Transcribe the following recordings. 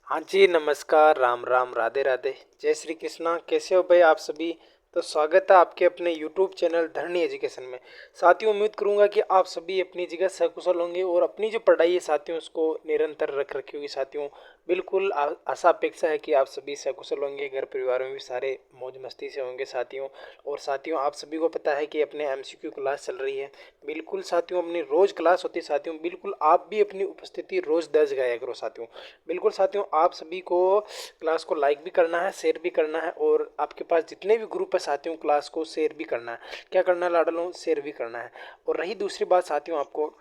हाँ जी, नमस्कार, राम राम, राधे राधे, जय श्री कृष्णा। कैसे हो भाई आप सभी? तो स्वागत है आपके अपने YouTube चैनल धरनी एजुकेशन में। साथियों, उम्मीद करूंगा कि आप सभी अपनी जगह सकुशल होंगे और अपनी जो पढ़ाई है साथियों उसको निरंतर रख रखी होगी साथियों। बिल्कुल आशा अपेक्षा है कि आप सभी सकुशल होंगे, घर परिवार में भी सारे मौज मस्ती से होंगे साथियों। और साथियों, आप सभी को पता है कि अपने MCQ क्लास चल रही है। बिल्कुल साथियों, अपनी रोज क्लास होती है साथियों। बिल्कुल आप भी अपनी उपस्थिति रोज दर्ज कराया करो साथियों। बिल्कुल साथियों, आप सभी को क्लास को लाइक भी करना है, शेयर भी करना है, और आपके पास जितने भी ग्रुप है साथियों क्लास को शेयर भी करना है। क्या करना है लाडलों? शेयर भी करना है। और रही दूसरी बात साथियों, आपको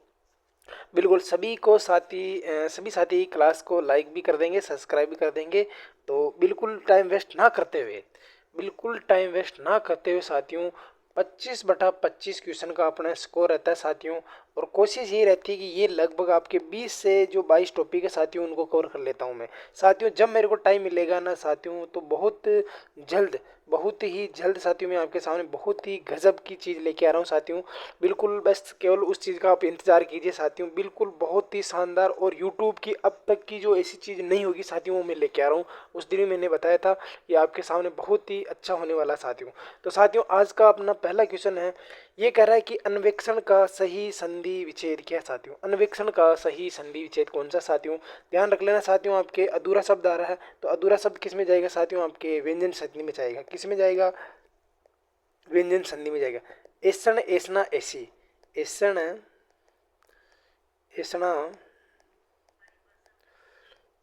बिल्कुल सभी साथी क्लास को लाइक भी कर देंगे, सब्सक्राइब भी कर देंगे। तो बिल्कुल टाइम वेस्ट ना करते हुए साथियों, 25/25 क्वेश्चन का अपना स्कोर रहता है साथियों। और कोशिश ये रहती है कि ये लगभग आपके 20 से जो 22 टॉपिक है साथियों उनको कवर कर लेता हूँ मैं साथियों। जब मेरे को टाइम मिलेगा ना साथियों तो जल्द बहुत ही जल्द साथियों मैं आपके सामने बहुत ही गजब की चीज़ लेके आ रहा हूँ साथियों। बिल्कुल बस केवल उस चीज़ का आप इंतज़ार कीजिए साथियों। बिल्कुल बहुत ही शानदार और यूट्यूब की अब तक की जो ऐसी चीज़ नहीं होगी साथियों वो मैं लेके आ रहा हूँ। उस दिन ही मैंने बताया था ये आपके सामने बहुत ही अच्छा होने वाला साथियों। तो साथियों, आज का अपना पहला क्वेश्चन है। ये कह रहा है कि अन्वेक्षण का सही संधि विच्छेद क्या है साथियों? अन्वेक्षण का सही संधि विच्छेद कौन सा साथियों? ध्यान रख लेना साथियों, आपके अधूरा शब्द आ रहा है तो अधूरा शब्द किस में जाएगा साथियों? आपके व्यंजन संधि में जाएगा। किस में जाएगा? व्यंजन संधि में जाएगा। ऐसण, ऐसना, ऐसी। ऐसण, ऐसना,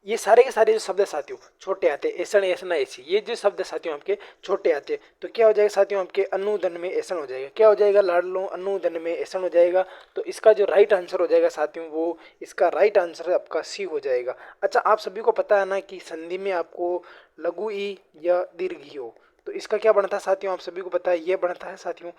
ये सारे के सारे जो शब्द है साथियों छोटे आते हैं। ऐसण, ऐसना, ऐसी, ये जो शब्द है साथियों आपके छोटे आते हैं। तो क्या हो जाएगा साथियों? आपके अनुधन में ऐसण हो जाएगा। क्या हो जाएगा लाडलो? अनुधन में ऐसण हो जाएगा। तो इसका जो राइट आंसर हो जाएगा साथियों वो इसका राइट आंसर आपका सी हो जाएगा। अच्छा, आप सभी को पता है ना कि संधि में आपको लघु ई या दीर्घ ई हो तो इसका क्या बनता है साथियों? आप सभी को पता है ये बनता है साथियों।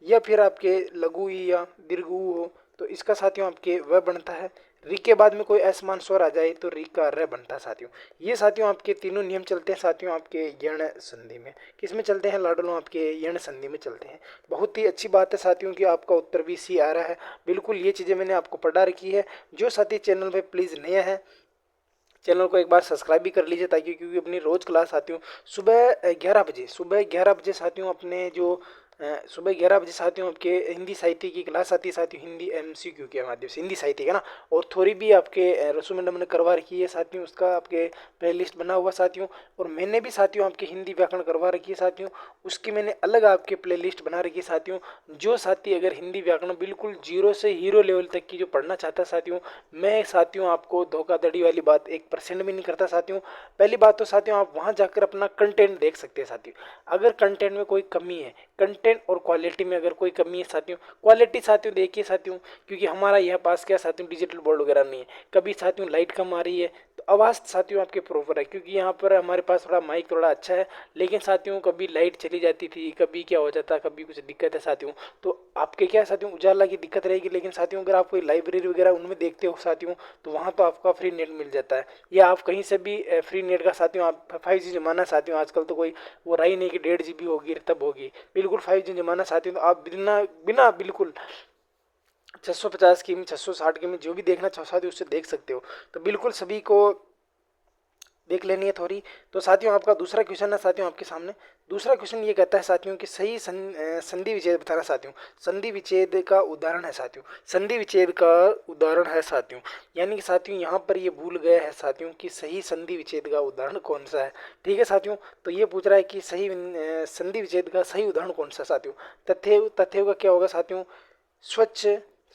या फिर आपके लघु ई या दीर्घ ऊ हो तो इसका साथियों आपके वह बनता है। री के बाद में कोई असमान स्वर आ जाए तो री का र बनता है साथियों। ये साथियों आपके तीनों नियम चलते हैं साथियों आपके यण संधि में। किस में चलते हैं लाडलों? आपके यण संधि में चलते हैं। बहुत ही अच्छी बात है साथियों कि आपका उत्तर भी सी आ रहा है। बिल्कुल ये चीज़ें मैंने आपको पढ़ा रखी है। जो साथी चैनल पे प्लीज़ नया है, चैनल को एक बार सब्सक्राइब भी कर लीजिए ताकि क्योंकि अपनी रोज क्लास आती हूँ सुबह 11 बजे साथियों। अपने जो सुबह 11 बजे साथियों आपके हिंदी साहित्य की क्लास आती है साथियों। हिंदी MCQ के माध्यम से हिंदी साहित्य का ना। और थोड़ी भी आपके रसू मैडम ने करवा रखी है साथियों, उसका आपके प्ले लिस्ट बना हुआ साथियों। और मैंने भी साथियों आपकी हिंदी व्याकरण करवा रखी है साथियों, उसकी मैंने अलग आपके प्ले लिस्ट बना रखी है साथियों। जो साथी अगर हिंदी व्याकरण बिल्कुल जीरो से हीरो लेवल तक की जो पढ़ना चाहता है साथियों, मैं साथियों आपको धोखाधड़ी वाली बात 1% भी नहीं करता साथियों। पहली बात तो साथियों आप वहां जाकर अपना कंटेंट देख सकते हैं साथियों। अगर कंटेंट में कोई कमी है, कंटेंट और क्वालिटी में अगर कोई कमी है साथियों, क्वालिटी साथियों देखिए साथियों। क्योंकि हमारा यहाँ पास क्या साथियों डिजिटल बोर्ड वगैरह नहीं है। कभी साथियों लाइट कम आ रही है तो आवाज़ साथियों आपके प्रॉपर है क्योंकि यहाँ पर हमारे पास थोड़ा माइक थोड़ा अच्छा है। लेकिन साथियों कभी लाइट चली जाती थी, कभी क्या हो जाता, कभी कुछ दिक्कत है साथियों। तो आपके क्या साथियों उजाला की दिक्कत रहेगी। लेकिन साथियों अगर आप कोई लाइब्रेरी वगैरह उनमें देखते हो साथियों तो वहाँ तो आपका फ्री नेट मिल जाता है। या आप कहीं से भी फ्री नेट का साथियों आप 5G जमाना साथियों आजकल तो कोई वो रही नहीं कि 1.5 GB होगी तब होगी। बिल्कुल 5G जमाना साथियों तो आप बिना बिना बिल्कुल 650 की 660 की में जो भी देखना चाहो साथियों उससे देख सकते हो। तो बिल्कुल सभी को देख लेनी है थोड़ी। तो साथियों आपका दूसरा क्वेश्चन है साथियों आपके सामने। दूसरा क्वेश्चन ये कहता है साथियों कि सही संधि विच्छेद बताना साथियों। संधि विच्छेद का उदाहरण है साथियों। संधि विच्छेद का उदाहरण है साथियों। यानी कि साथियों यहाँ पर ये भूल गया है साथियों कि सही संधि विच्छेद का उदाहरण कौन सा है। ठीक है साथियों, तो ये पूछ रहा है कि सही संधि विच्छेद का सही उदाहरण कौन सा है साथियों। तथ्य का क्या होगा साथियों? स्वच्छ,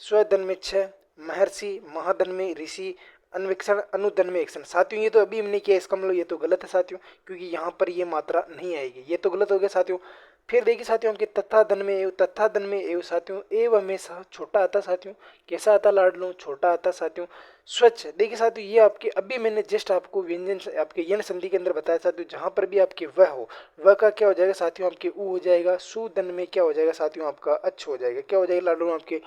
स्वधन में छ, महर्षि, महाधन में ऋषि, अन्वेक्षण, अनुधन में एक्शन। साथियों ये तो अभी हमने किया, इसका मतलब ये तो गलत है साथियों क्योंकि यहाँ पर ये मात्रा नहीं आएगी। ये तो गलत हो गया साथियों। फिर देखिए साथियों आपके तथा धन में एव, तथा धन में एव साथियों एव हमेशा छोटा आता साथियों। कैसा आता लाडलो? छोटा आता साथियों। स्वच्छ, देखिए साथियों ये आपके अभी मैंने जस्ट आपको व्यंजन आपके यन संधि के अंदर बताया साथियों जहां पर भी आपके वह हो वह का क्या हो जाएगा साथियों? आपके ऊ हो जाएगा। सुधन में क्या हो जाएगा साथियों? आपका अच्छ हो जाएगा। क्या हो जाएगा लाडलो आपके?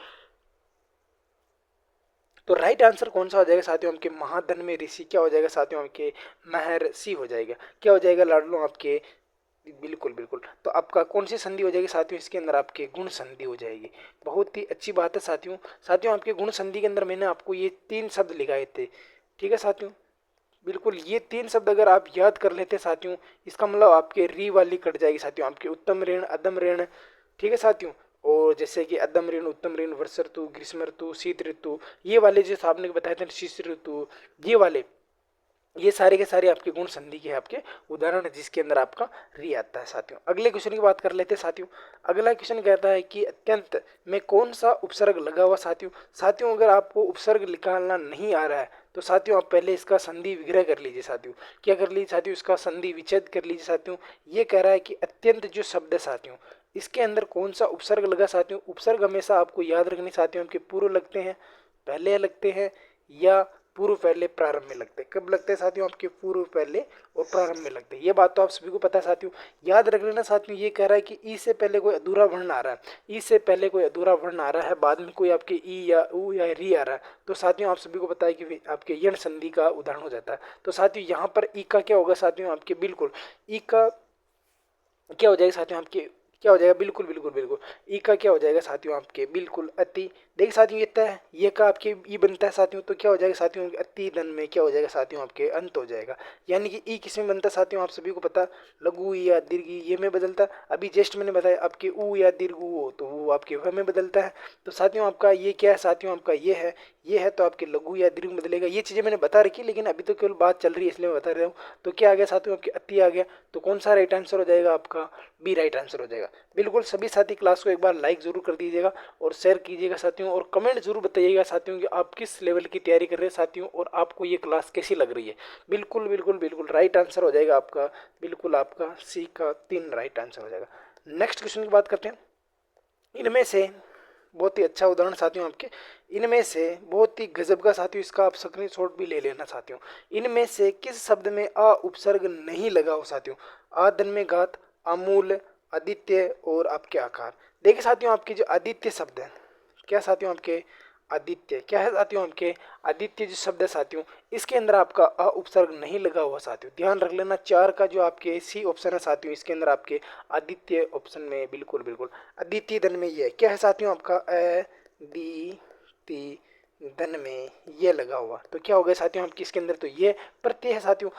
तो राइट आंसर कौन सा हो जाएगा साथियों? आपके महाधन में ऋषि क्या हो जाएगा साथियों? आपके महर्षि हो जाएगा। क्या हो जाएगा लाडलो आपके? बिल्कुल बिल्कुल। तो आपका कौन सी संधि हो जाएगी साथियों? इसके अंदर आपके गुण संधि हो जाएगी। बहुत ही अच्छी बात है साथियों। साथियों आपके गुण संधि के अंदर मैंने आपको ये 3 शब्द लिखाए थे। ठीक है साथियों, बिल्कुल ये 3 शब्द अगर आप याद कर लेते साथियों, इसका मतलब आपके री वाली कट जाएगी साथियों, आपके उत्तम ऋण, अदम ऋण, ठीक है साथियों। और जैसे कि अदम ऋण, उत्तम ऋण, वर्षा ऋतु, ग्रीष्म ऋतु, शीत ऋतु, ये वाले जो आपने बताए थे शीत ऋतु, ये वाले, ये सारे के सारे आपके गुण संधि के आपके उदाहरण है जिसके अंदर आपका री आता है साथियों। अगले क्वेश्चन की बात कर लेते हैं साथियों। अगला क्वेश्चन कहता है कि अत्यंत में कौन सा उपसर्ग लगा हुआ साथियों। साथियों अगर आपको उपसर्ग निकालना नहीं आ रहा है तो साथियों आप पहले इसका संधि विग्रह कर लीजिए साथियों। क्या कर लीजिए साथियों, इसका संधि विच्छेद कर लीजिए साथियों। ये कह रहा है कि अत्यंत जो शब्द है साथियों, इसके अंदर कौन सा उपसर्ग लगा साथियों। उपसर्ग हमेशा आपको याद रखने साथियों आपके पूर्व लगते हैं, पहले लगते हैं, या पूर्व पहले प्रारंभ में लगते हैं। कब लगते हैं साथियों, आपके पूर्व पहले और प्रारंभ में लगते हैं। ये बात तो आप सभी को पता है साथियों। याद रख लेना साथियों, ये कह रहा है कि ई से पहले कोई अधूरा वर्ण आ रहा है, ई से पहले कोई अधूरा वर्ण आ रहा है, बाद में कोई आपके ई या ऊ या री आ रहा है, तो साथियों आप सभी को पता है कि आपके यण संधि का उदाहरण हो जाता है। तो साथियों यहाँ पर ई का क्या होगा साथियों, आपके बिल्कुल ई का क्या हो जाएगा साथियों, आपके क्या हो जाएगा, बिल्कुल बिल्कुल बिल्कुल ई का क्या हो जाएगा साथियों, आपके बिल्कुल अति। देखिए साथियों ये तय, ये का आपके ई बनता है साथियों, तो क्या हो जाएगा साथियों, अति धन में क्या हो जाएगा साथियों, आपके अंत हो जाएगा। यानी कि ई किस में बनता है साथियों, आप सभी को पता, लघु या दीर्घ ये में बदलता। अभी जस्ट मैंने बताया आपके ऊ या दीर्घ ऊ, तो वो आपके व में बदलता है। तो साथियों आपका ये क्या है साथियों, आपका ये है, ये है, तो आपके लघु या दीर्घ में बदलेगा। ये चीजें मैंने बता रखी, लेकिन अभी तो केवल बात चल रही है इसलिए मैं बता रहा हूँ। तो क्या आ गया साथियों, आपके अति आ गया। तो कौन सा राइट आंसर हो जाएगा, आपका बी राइट आंसर हो जाएगा। बिल्कुल सभी साथी क्लास को एक बार लाइक जरूर कर दीजिएगा और शेयर कीजिएगा साथियों, और कमेंट जरूर बताइएगा साथियों कि आप किस लेवल की तैयारी कर रहे हैं साथियों, और आपको ये क्लास कैसी लग रही है। बिल्कुल बिल्कुल बिल्कुल राइट आंसर हो जाएगा आपका, बिल्कुल आपका सी का 3 राइट आंसर हो जाएगा। नेक्स्ट क्वेश्चन की बात करते हैं। इनमें से बहुत ही अच्छा उदाहरण साथियों आपके, इनमें से बहुत ही गजब का साथियों, इसका आप स्क्रीनशॉट भी ले लेना साथियों। इनमें से किस शब्द में अ उपसर्ग नहीं लगा हो साथियों। आ धन में घात, अमूल, आदित्य और आपके आकार। देखिए साथियों आपके जो आदित्य शब्द है, क्या साथियों आपके आदित्य क्या है साथियों, आपके आदित्य जो शब्द है साथियों, इसके अंदर आपका अ उपसर्ग नहीं लगा हुआ साथियों। ध्यान रख लेना, 4 का जो आपके सी ऑप्शन है साथियों, इसके अंदर आपके आदित्य ऑप्शन में बिल्कुल बिल्कुल आदित्य धन में ये क्या है साथियों, आपका अ दी ती धन में ये लगा हुआ। तो क्या हो गया साथियों, आपकी इसके अंदर तो ये प्रत्यय है साथियों।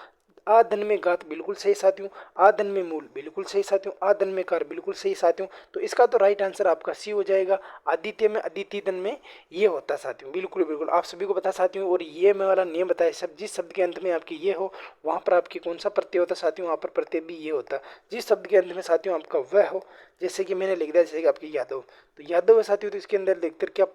आ धन में घात बिल्कुल सही साथियों, आ धन में मूल बिल्कुल सही साथियों, आ धन में कार बिल्कुल सही साथियों। तो इसका तो राइट आंसर आपका सी हो जाएगा। आदित्य में आदित्य धन में ये होता है साथियों, बिल्कुल बिल्कुल आप सभी को पता साथियों। और ये मैं वाला नियम बताया, सब जिस शब्द के अंत में आपकी ये हो वहां पर आपकी कौन सा प्रत्यय होता है साथियों, वहां पर प्रत्यय भी ये होता है। जिस शब्द के अंत में साथियों आपका वह हो, जैसे कि मैंने लिख दिया जैसे कि आपकी यादव, तो यादव है साथियों, तो इसके अंदर अधिकतर क्या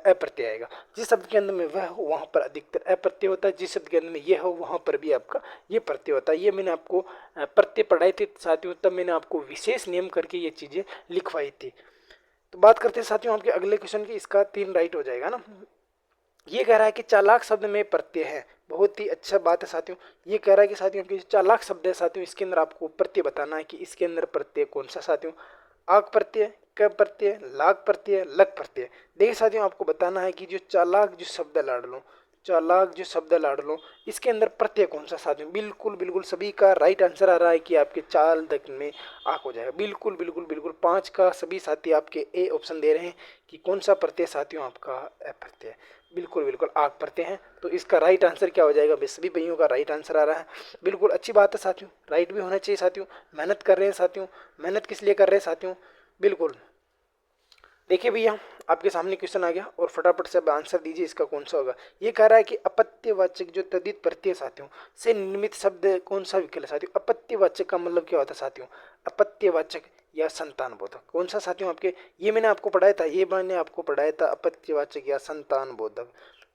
अप्रत्यय आएगा। जिस शब्द के अंदर में वह हो वहां पर अधिकतर अप्रत्यय होता है, जिस शब्द के अंदर में ये हो वहां पर भी आपका ये प्रत्यय होता है। ये मैंने आपको प्रत्यय पढ़ाए थे साथियों, तब मैंने आपको विशेष नियम करके ये चीजें लिखवाई थी। तो बात करते हैं साथियों आपके अगले क्वेश्चन की, इसका 3 राइट हो जाएगा ना। ये कह रहा है कि चालाक शब्द में प्रत्यय है, बहुत ही अच्छा बात है साथियों। ये कह रहा है कि साथियों आपके चालाक शब्द है साथियों, इसके अंदर आपको प्रत्यय बताना है कि इसके अंदर प्रत्यय कौन सा साथियों। आग प्रत्यय, क प्रत्यय, लाग प्रत्यय, लग प्रत्यय। देखिए साथियों आपको बताना है कि जो चालाक जो शब्द है लाड़ लो, चालाक जो शब्द है लाड़ लो, इसके अंदर प्रत्यय कौन सा साथियों। बिल्कुल बिल्कुल सभी का राइट आंसर आ रहा है कि आपके चाल तक में आग हो जाएगा। बिल्कुल बिल्कुल बिल्कुल 5 का सभी साथी आपके ए ऑप्शन दे रहे हैं कि कौन सा प्रत्यय साथियों आपका अ प्रत्यय, बिल्कुल बिल्कुल आग प्रत्यय है। तो इसका राइट आंसर क्या हो जाएगा, सभी भाइयों का राइट आंसर आ रहा है। बिल्कुल अच्छी बात है साथियों, राइट भी होना चाहिए साथियों। मेहनत कर रहे हैं साथियों, मेहनत किस लिए कर रहे हैं साथियों, बिल्कुल। देखिए भैया आपके सामने क्वेश्चन आ गया और फटाफट से अब आंसर दीजिए इसका कौन सा होगा। ये कह रहा है कि अपत्यवाचक जो तद्धित प्रत्यय साथियों से निर्मित शब्द कौन सा विकल्प है साथियों। अपत्यवाचक का मतलब क्या होता है साथियों, अपत्यवाचक या संतानबोधक कौन सा साथियों आपके, ये मैंने आपको पढ़ाया था, ये मैंने आपको पढ़ाया था अपत्यवाचक या संतानबोधक,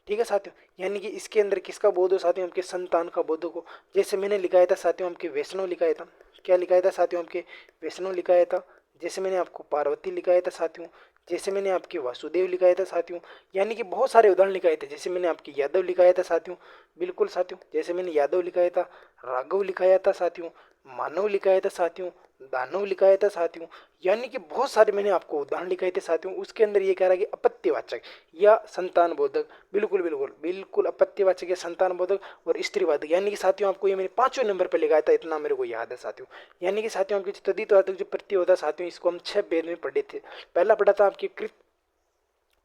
ठीक है साथियों। यानी कि इसके अंदर किसका बोध हो साथियों, आपके संतान का बोधक हो। जैसे मैंने लिखाया था साथियों आपके वैष्णव लिखाया था, क्या लिखाया था साथियों आपके वैष्णव लिखाया था। जैसे मैंने आपको पार्वती लिखाया था साथियों, जैसे मैंने आपके वासुदेव लिखाया था साथियों। यानी कि बहुत सारे उदाहरण लिखाए थे, जैसे मैंने आपके यादव लिखाया था साथियों, बिल्कुल साथियों। जैसे मैंने यादव लिखाया था, राघव लिखाया था साथियों, मानव लिखाया था साथियों, दानव लिखाया था साथियों। यानी कि बहुत सारे मैंने आपको उदाहरण लिखाए थे साथियों। उसके अंदर ये कह रहा है कि अपत्यवाचक या संतान बोधक, बिल्कुल बिल्कुल बिल्कुल अपत्यवाचक या संतान बोधक और स्त्रीवादक। यानी कि साथियों आपको ये मैंने 5वें नंबर पर लिखाया था, इतना मेरे को याद है साथियों। यानी कि साथियों आपके तद्धितवाचक जो प्रत्यय होता है साथियों, इसको हम 6 भेद में पढ़े थे। पहला पढ़ा था आपके कृत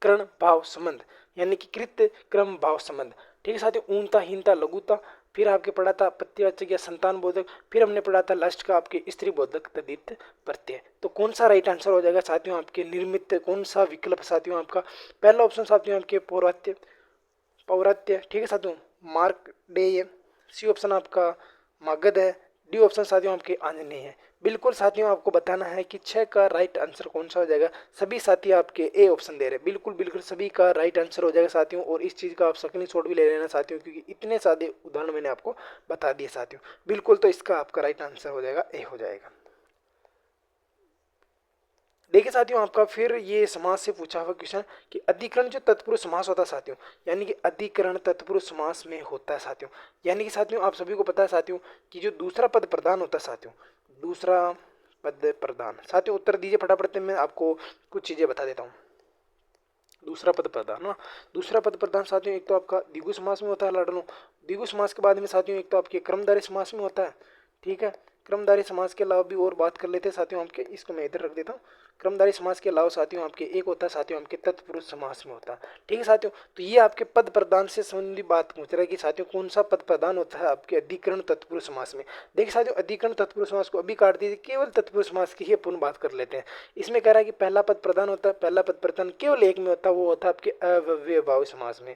कर्ण भाव संबंध, यानी कि कृत क्रम भाव संबंध, ठीक है साथियों। ऊनता हीनता लघुता, फिर आपके पढ़ा था प्रत्यवाचक या संतान बोधक, फिर हमने पढ़ा था लास्ट का आपके स्त्री बोधक तद्धित प्रत्यय। तो कौन सा राइट आंसर हो जाएगा साथियों आपके निर्मित, कौन सा विकल्प साथियों आपका? पहला ऑप्शन साथियों आपके पौरात्य, पौरात्य, ठीक है साथियों, मार्कडेय। सी ऑप्शन आपका मगध है। डी ऑप्शन साथियों आपके आंजनेय है। बिल्कुल साथियों आपको बताना है कि 6 का राइट आंसर कौन सा हो जाएगा। सभी साथी आपके ए ऑप्शन दे रहे हैं, बिल्कुल बिल्कुल सभी का राइट आंसर हो जाएगा साथियों। और इस चीज़ का आप स्क्रीनशॉट भी ले लेना साथियों, क्योंकि इतने सादे उदाहरण मैंने आपको बता दिए साथियों। बिल्कुल, तो इसका आपका राइट आंसर हो जाएगा ए हो जाएगा। देखिए साथियों, आपका फिर ये समास से पूछा हुआ क्वेश्चन कि अधिकरण जो तत्पुरुष समास होता है साथियों, यानी कि अधिकरण तत्पुरुष समास में होता है साथियों। यानी कि साथियों आप सभी को पता है साथियों कि जो दूसरा पद प्रधान होता है साथियों, दूसरा पद प्रधान, साथियों उत्तर दीजिए फटाफट, मैं आपको कुछ चीजें बता देता हूँ। दूसरा पद प्रधान ना, दूसरा पद प्रधान साथियों एक तो आपका द्विगु समास में होता है लाडलों। द्विगु समास के बाद में साथियों एक तो आपके क्रमधारय समास में होता है, ठीक है। क्रमधारय समास के अलावा भी और बात कर लेते हैं साथियों आपके, इसको मैं इधर रख देता हूँ। क्रमधारय समास के अलावा साथियों आपके एक होता है साथियों आपके तत्पुरुष समास में होता है, ठीक है साथियों। तो ये आपके पद प्रधान से संबंधित बात पूछ रहा है कि साथियों कौन सा पद प्रधान होता है आपके अधिकरण तत्पुरुष समास में। देखिए साथियों, अधिकरण तत्पुरुष समास को अभी काट दीजिए, केवल तत्पुरुष समास की ही अपन बात कर लेते हैं। इसमें कह रहा है कि पहला पद प्रधान होता है, पहला पद प्रधान केवल एक में होता है, वो होता है आपके अव्ययभावी समास में,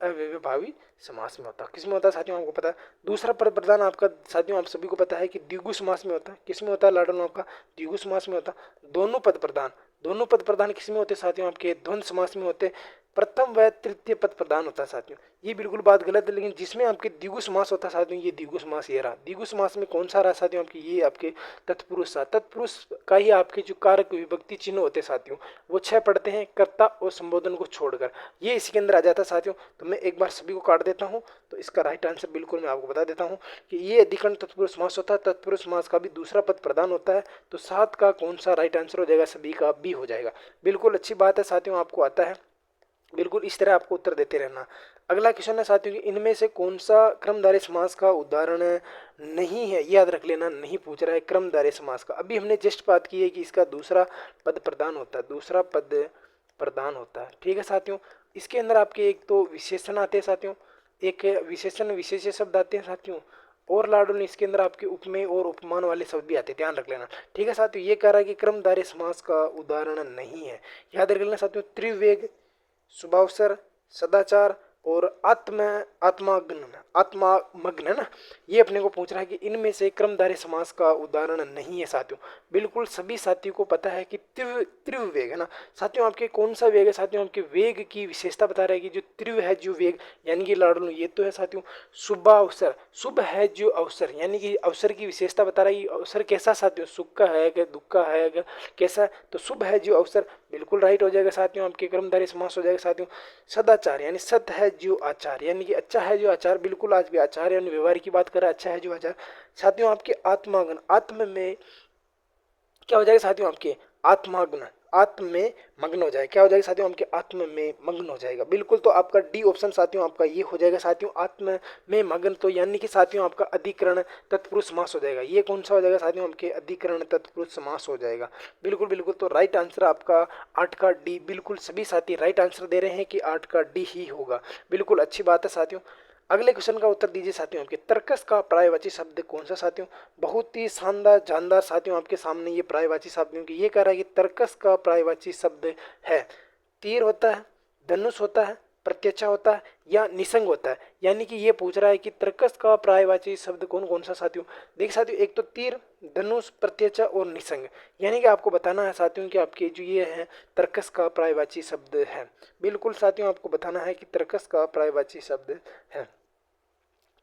अव्ययभावी समास में होता है। किस में होता है साथियों आपको पता है। दूसरा पद प्रधान आपका साथियों आप सभी को पता है कि द्विगु समास में होता है। किस में होता है लाडलों आपका? द्विगु समास में होता है। दोनों पद प्रधान, दोनों पद प्रधान किस में होते हैं साथियों आपके? द्वंद्व समास में होते हैं। प्रथम व तृतीय पद प्रधान होता है साथियों, ये बिल्कुल बात गलत है, लेकिन जिसमें आपके द्विगु समास होता है साथियों, ये द्विगु समास ये रहा। द्विगु समास में कौन सा रहा साथियों आपके? ये आपके तत्पुरुष सा, तत्पुरुष का ही आपके जो कारक विभक्ति चिन्ह होते हैं साथियों, वो 6 पढ़ते हैं कर्ता और संबोधन को छोड़कर, ये इसके अंदर आ जाता है साथियों। तो मैं एक बार सभी को काट देता हूँ, तो इसका राइट आंसर बिल्कुल मैं आपको बता देता हूँ कि ये अधिकरण तत्पुरुष समास होता है। तत्पुरुष समास का भी दूसरा पद प्रधान होता है। तो 7 का कौन सा राइट आंसर हो जाएगा? सभी का बी हो जाएगा। बिल्कुल अच्छी बात है साथियों, आपको आता है, बिल्कुल इस तरह आपको उत्तर देते रहना। अगला क्वेश्चन है साथियों कि इनमें से कौन सा क्रमधारय समास का उदाहरण नहीं है? याद रख लेना, नहीं पूछ रहा है क्रमधारय समास का। अभी हमने जस्ट बात की है कि इसका दूसरा पद प्रधान होता है, दूसरा पद प्रधान होता है, ठीक है साथियों। इसके अंदर आपके एक तो विशेषण आते हैं साथियों, एक विशेषण विशेष शब्द आते हैं साथियों, और लाडो ने इसके अंदर आपके उपमेय और उपमान वाले शब्द भी आते हैं, ध्यान रख लेना, ठीक है साथियों। ये कह रहा है कि क्रमधारय समास का उदाहरण नहीं है। याद रख लेना साथियों, त्रिवेग, शुभावसर, सदाचार और आत्मामग्न है ना, ये अपने को पूछ रहा है कि इनमें से क्रमधारय समास का उदाहरण नहीं है साथियों। बिल्कुल सभी साथियों को पता है कि त्रिव वेग है ना साथियों, आपके कौन सा वेग है साथियों? आपके वेग की विशेषता बता रहा है कि जो त्रिव है जो वेग, यानी कि लाडलो ये तो है साथियों शुभावसर, शुभ है जो अवसर, यानी कि अवसर की विशेषता बता रहा है कि अवसर कैसा साथियों, सुख का है क्या, दुख का है क्या, कैसा? तो शुभ है जो अवसर, बिल्कुल राइट हो जाएगा साथियों, आपके क्रमधारय समास हो जाएगा साथियों। सदाचार यानी सत है जो आचार, यानी कि अच्छा है जो आचार, बिल्कुल आज भी आचार यानी व्यवहार की बात कर रहा है, अच्छा है जो आचार साथियों। आपके आत्मागन, आत्म में क्या हो जाएगा साथियों? आपके आत्माग्न, आत्म में मग्न हो जाएगा, क्या हो जाएगा साथियों? आपके आत्म में मग्न हो जाएगा। बिल्कुल, तो आपका डी ऑप्शन साथियों आपका ये हो जाएगा साथियों, आत्म में मग्न। तो यानी कि साथियों आपका अधिकरण तत्पुरुष समास हो जाएगा। ये कौन सा हो जाएगा साथियों? आपके अधिकरण तत्पुरुष समास हो जाएगा। बिल्कुल बिल्कुल, तो राइट आंसर आपका 8 का डी, बिल्कुल सभी साथी राइट आंसर दे रहे हैं कि 8 का डी ही होगा। बिल्कुल अच्छी बात है साथियों। अगले क्वेश्चन का उत्तर दीजिए साथियों, आपके तर्कस का पर्यायवाची शब्द कौन सा साथियों? बहुत ही शानदार जानदार साथियों आपके सामने ये पर्यायवाची शब्द, ये कह रहा है कि तर्कस का पर्यायवाची शब्द है तीर होता है, धनुष होता है, प्रत्यक्षा होता है या निसंग होता है। यानी कि ये पूछ रहा है कि तर्कस का पर्यायवाची शब्द कौन कौन सा साथियों? देखिए साथियों, एक तो तीर, धनुष, प्रत्यक्षा और निसंग, यानी कि आपको बताना है साथियों कि आपके जो ये है तर्कस का पर्यायवाची शब्द है। बिल्कुल साथियों, आपको बताना है कि तर्कस का पर्यायवाची शब्द है।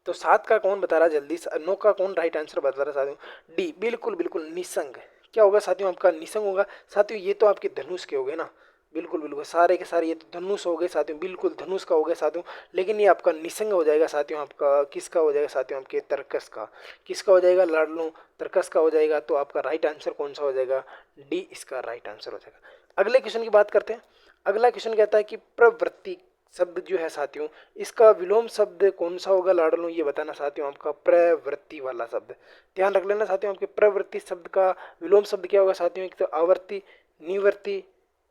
तो 7 का कौन बता रहा है जल्दी? 9 का कौन राइट आंसर बता रहा है साथियों? डी, बिल्कुल बिल्कुल निसंग। क्या होगा साथियों? आपका निसंग होगा साथियों। ये तो आपके धनुष के हो गए ना, बिल्कुल बिल्कुल सारे के सारे ये तो धनुष हो गए साथियों, बिल्कुल धनुष का हो गया साथियों। लेकिन ये आपका निसंग हो जाएगा साथियों, आपका किसका हो जाएगा साथियों? आपके तर्कस का। किसका हो जाएगा लाडलो? तर्कस का हो जाएगा। तो आपका राइट आंसर कौन सा हो जाएगा? डी इसका राइट आंसर हो जाएगा। अगले क्वेश्चन की बात करते हैं। अगला क्वेश्चन कहता है कि प्रवृत्ति शब्द जो है साथियों, इसका विलोम शब्द कौन सा होगा लाडलो? ये बताना साथियों, आपका प्रवृत्ति वाला शब्द। ध्यान रख लेना साथियों, आपके प्रवृत्ति शब्द का विलोम शब्द क्या होगा साथियों? एक तो आवर्ती, निवर्ती,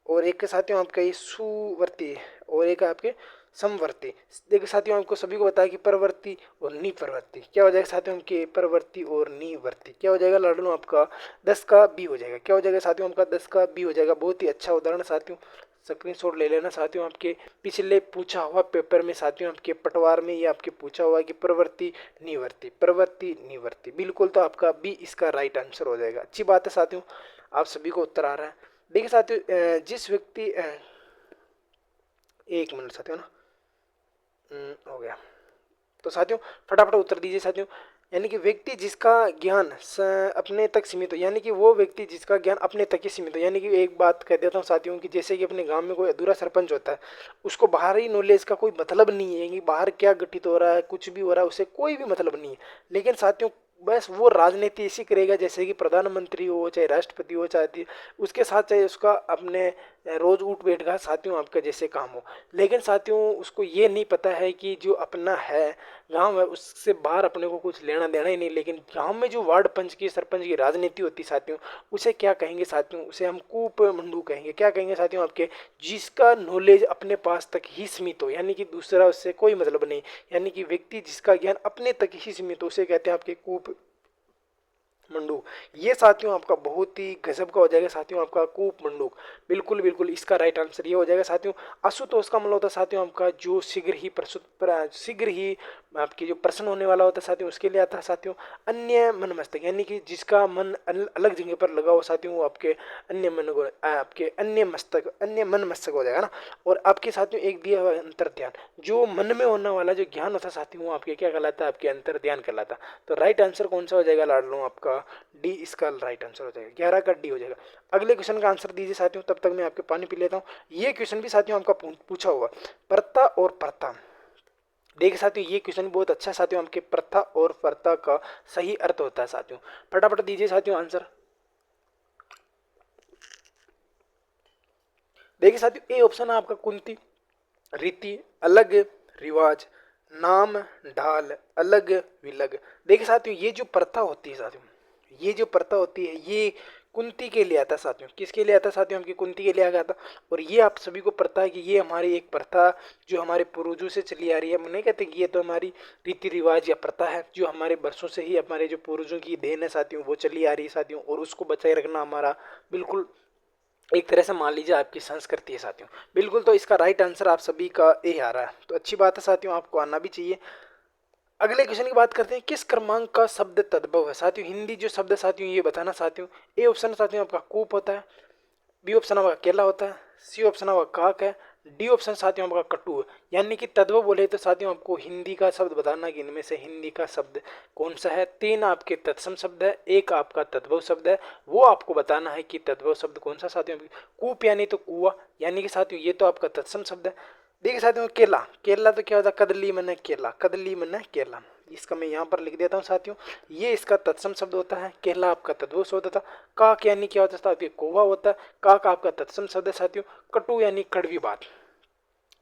और एक साथियों आपका ये सुवर्ती, और एक आपके समवर्ती। देखिए साथियों आपको सभी को बताया कि परवर्ती और निपरवर्ती क्या हो जाएगा साथियों आपके परवर्ती और निवर्ती क्या हो जाएगा लाडलो आपका 10 का बी हो जाएगा। क्या हो जाएगा साथियों आपका 10 का बी हो जाएगा। बहुत ही अच्छा उदाहरण साथियों, स्क्रीनशॉट ले लेना साथियों। आपके पिछले पूछा हुआ पेपर में साथियों आपके पटवार में ये आपके पूछा हुआ कि प्रवृत्ति निवृत्ति बिल्कुल, तो आपका बी इसका राइट आंसर हो जाएगा। अच्छी बात है साथियों, आप सभी को उत्तर आ रहा है। देखिए साथियों जिस व्यक्ति एक मिनट साथियों ना हो गया, तो साथियों फटाफट उत्तर दीजिए साथियों। यानी कि व्यक्ति जिसका ज्ञान अपने तक सीमित हो, यानी कि वो व्यक्ति जिसका ज्ञान अपने तक ही सीमित हो। यानी कि एक बात कह देता हूँ साथियों कि जैसे कि अपने गांव में कोई अधूरा सरपंच होता है, उसको बाहरी नॉलेज का कोई मतलब नहीं है कि बाहर क्या घटित हो रहा है, कुछ भी हो रहा है उसे कोई भी मतलब नहीं है। लेकिन साथियों बस वो राजनीति ऐसी करेगा जैसे कि प्रधानमंत्री हो, चाहे राष्ट्रपति हो, चाहे उसके साथ चाहे उसका अपने रोज उठ बैठ का साथियों आपका जैसे काम हो। लेकिन साथियों उसको ये नहीं पता है कि जो अपना है गांव है उससे बाहर अपने को कुछ लेना देना ही नहीं। लेकिन गांव में जो वार्ड पंच की सरपंच की राजनीति होती साथियों, उसे क्या कहेंगे साथियों, उसे हम कूप मंडू कहेंगे। क्या कहेंगे साथियों आपके, जिसका नॉलेज अपने पास तक ही सीमित हो, यानी कि दूसरा उससे कोई मतलब नहीं। यानी कि व्यक्ति जिसका ज्ञान अपने तक ही सीमित हो उसे कहते हैं आपके कूप मंडूक। ये साथियों आपका बहुत ही गजब का हो जाएगा साथियों, आपका कूप मंडूक। बिल्कुल बिल्कुल इसका राइट आंसर ये हो जाएगा साथियों। आशुतोष का मतलब होता है साथियों आपका जो शीघ्र ही आपकी जो प्रश्न होने वाला होता है साथियों उसके लिए आता है साथियों। अन्य मन मस्तक, यानी कि जिसका मन अलग जगह पर लगा हो साथियों, वो आपके अन्य मन को आपके अन्य मन मस्तक हो जाएगा ना। और आपके साथियों एक दिया हुआ अंतर ध्यान, जो मन में होने वाला जो ज्ञान होता है साथियों वो आपके क्या कहलाता है, आपके अंतर ध्यान कहलाता है। तो राइट आंसर कौन सा हो जाएगा लाडलो आपका डी इसका राइट आंसर हो जाएगा। 11 का डी हो जाएगा। अगले क्वेश्चन का आंसर दीजिए साथियों, तब तक मैं आपके पानी पी लेता हूँ। ये क्वेश्चन भी साथियों आपका पूछा हुआ प्रथा और प्रथा। देखिए साथियों ये क्वेश्चन बहुत अच्छा साथियों, आपके प्रथा और प्रथा का सही अर्थ होता है साथियों। फटाफट दीजिए साथियों आंसर। देखिए साथियों ए ऑप्शन है आपका कुंती, रीति, अलग रिवाज, नाम ढाल, अलग विलग। देखिए साथियों ये जो प्रथा होती है साथियों, ये जो प्रथा होती है ये कुंती के लिए आता है साथियों। किसके लिए आता है साथियों, आपकी कुंती के लिए आ गया था। और ये आप सभी को पता है कि ये हमारी एक प्रथा जो हमारे पूर्वजों से चली आ रही है। हम नहीं कहते कि ये तो हमारी रीति रिवाज या प्रथा है, जो हमारे बरसों से ही हमारे जो पूर्वजों की देन है साथियों वो चली आ रही है साथियों। और उसको बचाए रखना हमारा बिल्कुल एक तरह से मान लीजिए आपकी संस्कृति है साथियों। बिल्कुल, तो इसका राइट आंसर आप सभी का ए आ रहा है, तो अच्छी बात है साथियों, आपको आना भी चाहिए। अगले क्वेश्चन की बात करते हैं, किस क्रमांक का शब्द तद्भव है साथियों। हिंदी जो शब्द है साथियों ये बताना साथियों। ए ऑप्शन साथियों आपका कूप होता है, बी ऑप्शन आपका केला होता है, सी ऑप्शन आपका काक है, डी ऑप्शन साथियों आपका कट्टू है। यानी कि तद्भव बोले तो साथियों आपको हिंदी का शब्द बताना कि इनमें से हिंदी का शब्द कौन सा है। 3 आपके तत्सम शब्द है, एक आपका तद्भव शब्द है, वो आपको बताना है कि तद्भव शब्द कौन सा साथियों। कूप यानी तो कुआ, यानी कि साथियों ये तो आपका तत्सम शब्द है। देखिए साथियों केला, केला तो क्या होता है, कदली मन केला, कदली मन केला। इसका मैं यहाँ पर लिख देता हूँ साथियों, ये इसका तत्सम शब्द होता है, केला आपका तद्भव शब्द होता है। काक यानी क्या होता है साथियों, कौवा होता है, काक आपका तत्सम शब्द है साथियों। कटु यानी कड़वी बात,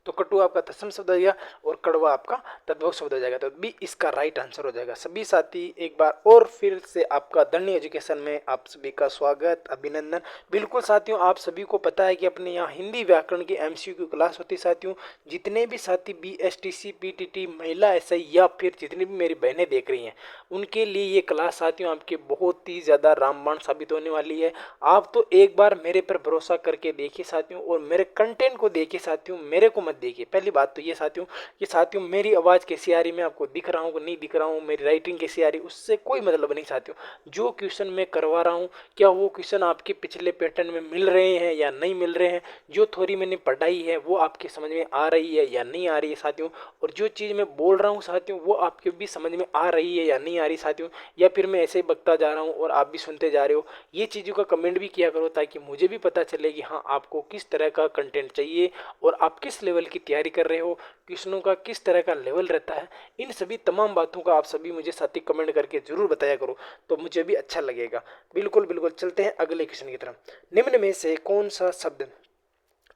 तो कटु आपका तत्सम शब्द हो गया और कड़वा आपका तद्भव शब्द हो जाएगा। तो बी इसका राइट आंसर हो जाएगा। सभी साथी एक बार और फिर से आपका धन्य एजुकेशन में आप सभी का स्वागत, अभिनंदन। बिल्कुल साथियों आप सभी को पता है कि अपने यहाँ हिंदी व्याकरण की एमसीक्यू क्लास होती है साथियों। जितने भी साथी बीएसटीसी पीटीटी महिला एसआई या फिर जितनी भी मेरी बहनें देख रही हैं उनके लिए ये क्लास साथियों आपके बहुत ही ज़्यादा रामबाण साबित होने वाली है। आप तो एक बार मेरे पर भरोसा करके देखिए साथियों, और मेरे कंटेंट को देखिए साथियों, मेरे को मत देखिए। पहली बात तो ये साथियों कि साथियों मेरी आवाज़ कैसी आ रही, मैं आपको दिख रहा हूँ कि नहीं दिख रहा हूँ, मेरी राइटिंग कैसी आ रही, उससे कोई मतलब नहीं साथियों। जो क्वेश्चन मैं करवा रहा हूँ क्या वो क्वेश्चन आपके पिछले पैटर्न में मिल रहे हैं या नहीं मिल रहे हैं, जो थ्योरी मैंने पढ़ाई है वो आपके समझ में आ रही है या नहीं आ रही है साथियों, और जो चीज़ मैं बोल रहा हूँ साथियों वो आपके भी समझ में आ रही है या नहीं आ रही साथियों, या फिर मैं ऐसे ही बकता जा रहा हूँ और आप भी सुनते जा रहे हो। ये चीज़ों का कमेंट भी किया करो ताकि मुझे भी पता चले कि हाँ आपको किस तरह का कंटेंट चाहिए और आप किस लेवल की तैयारी कर रहे हो, क्वेश्चनों का किस तरह का लेवल रहता है। इन सभी तमाम बातों का आप सभी मुझे साथी कमेंट करके जरूर बताया करो, तो मुझे भी अच्छा लगेगा। बिल्कुल बिल्कुल, चलते हैं अगले क्वेश्चन की तरफ। निम्न में से कौन सा शब्द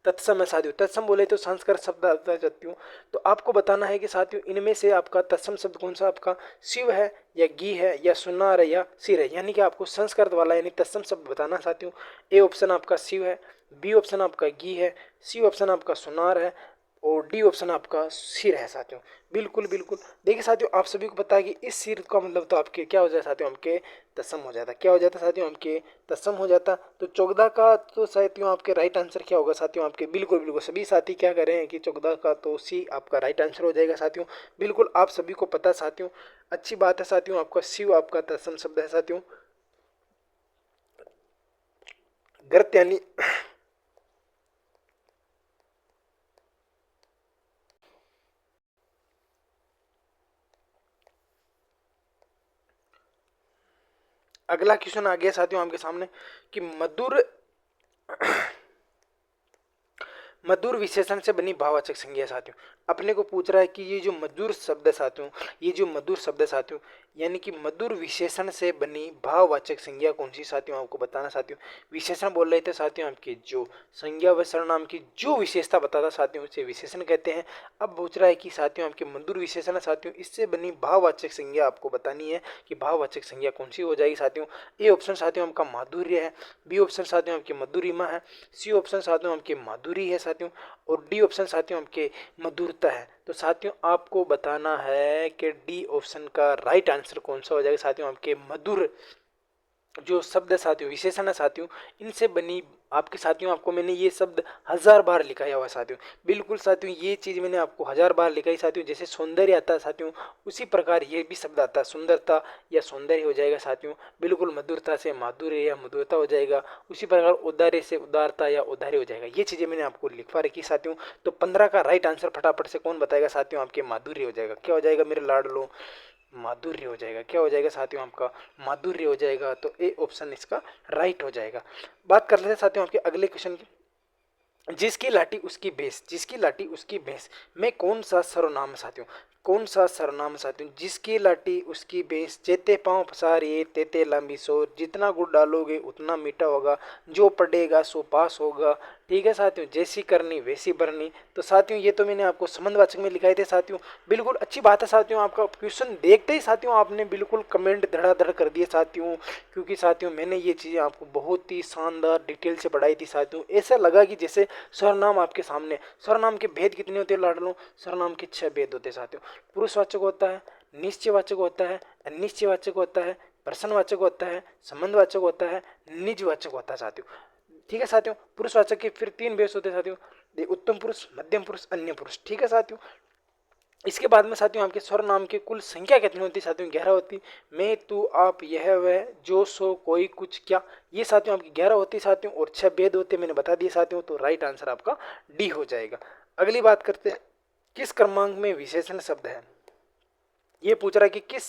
तत्सम है साथियों। तत्सम बोले तो संस्कृत शब्द आता है साथियों, तो आपको बताना है कि साथियों इनमें से आपका तत्सम शब्द कौन सा, आपका शिव है या गी है या सुनार है या सिर है। यानी कि आपको संस्कृत वाला यानी तत्सम शब्द बताना साथियों। ए ऑप्शन आपका शिव है, बी ऑप्शन आपका गी है, सी ऑप्शन आपका सुनार है, और डी ऑप्शन आपका सिर है साथियों। बिल्कुल बिल्कुल। देखिए साथियों, आप सभी को पता है कि इस सिर का मतलब तो आपके क्या हो जाता साथियों, आपके तत्सम हो जाता। क्या हो जाता साथियों, आपके तत्सम हो जाता। तो चौगदा का तो साथियों आपके राइट आंसर क्या होगा साथियों आपके, बिल्कुल बिल्कुल सभी साथी क्या कर रहे हैं कि चौगदा का तो सी आपका राइट आंसर हो जाएगा साथियों। बिल्कुल आप सभी को पता साथियों, अच्छी बात है साथियों। आपका शिव आपका तत्सम शब्द है साथियों। गर्त यानी अगला क्वेश्चन आ गया साथियों आपके सामने कि मधुर मधुर विशेषण से बनी भाववाचक संज्ञा साथियों। अपने को पूछ रहा है कि ये जो मधुर शब्द है साथियों, ये जो मधुर शब्द है साथियों, यानी कि मधुर विशेषण से बनी भाववाचक संज्ञा कौन सी साथियों, आपको बताना साथियों। विशेषण बोल रहे थे साथियों आपकी जो संज्ञा व सर्वनाम की जो विशेषता बताता साथियों उसे विशेषण कहते हैं। अब पूछ रहा है कि साथियों आपके मधुर विशेषण है साथियों, इससे बनी भाववाचक संज्ञा आपको बतानी है कि भाववाचक संज्ञा कौन सी हो जाएगी साथियों। ए ऑप्शन साथियों आपका माधुर्य है, बी ऑप्शन साथियों आपकी मधुरिमा है, सी ऑप्शन साथियों आपकी माधुरी है साथियों, और डी ऑप्शन साथियों आपके मधुरता है। तो साथियों आपको बताना है कि डी ऑप्शन का राइट आंसर कौन सा हो जाएगा साथियों, आपके मधुर जो शब्द है साथियों, विशेषण है साथियों, इनसे बनी आपके साथियों, आपको मैंने ये शब्द 1000 बार लिखाया हुआ साथियों। बिल्कुल साथियों ये चीज मैंने आपको 1000 बार लिखाई साथियों। जैसे सौंदर्य आता है साथियों, उसी प्रकार ये भी शब्द आता है, सुंदरता या सौंदर्य हो जाएगा साथियों। बिल्कुल मधुरता से माधुर्य या मधुरता हो जाएगा। उसी प्रकार उदार्य से उदारता या उदार्य हो जाएगा। ये चीजें मैंने आपको लिखवा रखी साथियों। तो 15 का राइट आंसर फटाफट से कौन बताएगा साथियों, आपके माधुर्य हो जाएगा। क्या हो जाएगा मेरे लाडलो, माधुर्य हो जाएगा। क्या हो जाएगा साथियों आपका माधुर्य हो जाएगा। तो ए ऑप्शन इसका राइट हो जाएगा। बात कर लेते हैं साथियों आपके अगले क्वेश्चन की। जिसकी लाठी उसकी भैंस, जिसकी लाठी उसकी भैंस में कौन सा सर्वनाम साथियों, कौन सा सर्वनाम साथियों। जिसकी लाठी उसकी भैंस, जेते पांव पसारिए तेते लंबी सोर, जितना गुड़ डालोगे उतना मीठा होगा, जो पढ़ेगा सो पास होगा। ठीक है साथियों, जैसी करनी वैसी भरनी। तो साथियों ये तो मैंने आपको संबंधवाचक में लिखाए थे साथियों। बिल्कुल अच्छी बात है साथियों, आपका क्वेश्चन देखते ही साथियों आपने बिल्कुल कमेंट धड़ाधड़ कर दिए साथियों। क्योंकि साथियों मैंने ये चीज़ें आपको बहुत ही शानदार डिटेल से पढ़ाई थी साथियों। ऐसा लगा कि जैसे सर्वनाम आपके सामने। सर्वनाम के भेद कितने होते हैं लाडलो, सर्वनाम के 6 भेद होते हैं साथियों। पुरुषवाचक होता है, निश्चयवाचक होता है, अनिश्चयवाचक होता है, प्रश्नवाचक होता है, संबंधवाचक होता है, निजवाचक होता है साथियों। ठीक है साथियों, पुरुषवाचक के फिर 3 भेद होते हैं साथियों, उत्तम पुरुष, मध्यम पुरुष, अन्य पुरुष। ठीक है साथियों, इसके बाद में साथियों आपके सर्वनाम की कुल संख्या कितनी होती है साथियों, 11 होती। मैं तू आप यह वह जो सो कोई कुछ क्या, ये साथियों आपकी 11 होती साथियों, और 6 भेद होते मैंने बता दिए साथियों। तो राइट आंसर आपका डी हो जाएगा। अगली बात करते हैं, किस क्रमांक में विशेषण शब्द है। ये पूछ रहा है कि किस